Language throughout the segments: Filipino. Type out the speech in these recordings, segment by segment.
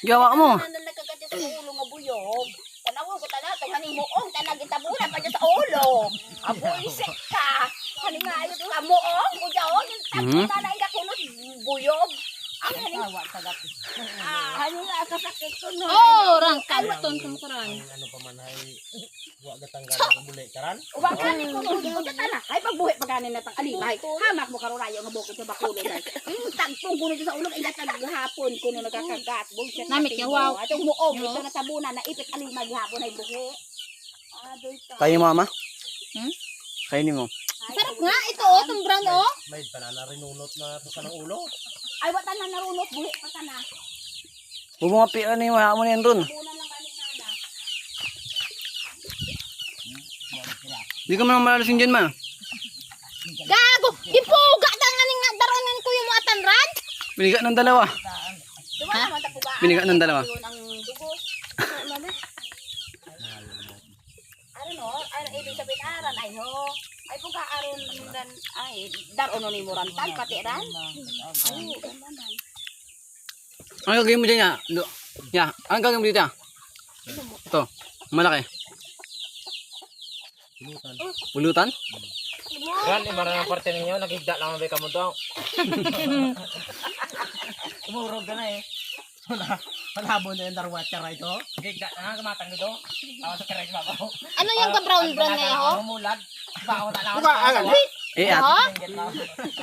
Gawa mo. Nagkagati sa ulo nga buyog. Tanawa ko tanato haning muong tanag itabunan pa dyan sa ulo. Aboy ka. Haning nga ayos ka muong ujaon. Tapos tanay ka kunos buyog. Haning nga kasakit ko no. Oh, rangkal ton kumukuran. Ano pa man ay wa gatanggal ang bulay karan. Wa gani ko ko tana. Ay pagbuhi pagani na tang alibay. Hamak mo karurayo nga bukod sa bakulo dai. Tagpong kuno sa ulo ila tag hapon kuno nagkakagat. Bullshit. Namit niya, wow. Atong muong ito na tabunan na ipit alimay hapon ay buhi. Adoy ka. Kayo mama? Hmm? Kainin mo. Sarap nga ito oh, tong brown oh. May banana rinunot na sa kanang ulo. Ay wata na narunot buhi pa sana. Bumungapi ano yung mo na yan ron. Tabunan lang kani nada. Hindi ka man malalasing dyan ma. Gago, ipuga danganing nga daronan ko yung mga tanran. Biniga ng dalawa. Duma naman tapugaan. Biniga ng dalawa. Ang dugos. Ano no? Ano ibig sabihin aran ay ho. Ay puga aron dan ay daron ni murantan pati ran. Ay gamanan. Ano gagawin mo dyan ya? Ya, ano gagawin mo dito ya? Ito, malaki. Pinutan. Pulutan? Ran imarang parte ninyo nagigda lang mabay kamo to. Umurog ka na eh. Malabo na yung darwatsa ito. Gigda na kamatang dito. Tawa sa keres babaw. Ano yung brown ngayon ho? Umulag. Bao na lang. Eh, at. Ha?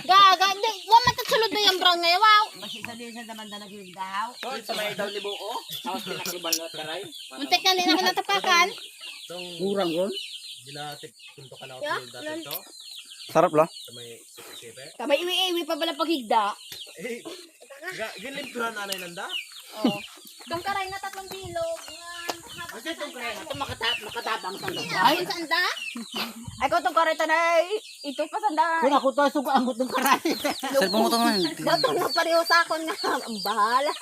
Gaga, wa man sulod na yung brown ngayon wow. Masisa-lisa naman da nagigdaw. So, sa may daw libo ko. Tapos pinakriban na taray. Muntik na nila natapakan. Itong Kurang ron. bilatik punto ka na ako dati ito. Sarap la. Sa may sipe. Kabay iwi-iwi pa bala pagigda. Eh, ginlimpuhan na nanda. Oh. Itong karay na 3 bilog nga Kasi itong kaya ito makatabang sa Ay, sanda? ay ko itong karay tanay. Ito pa sanda. Kung ako to, suga ang butong karay. Cellphone mo ito naman. Datong na pareho sa akon nga. Ang bahala.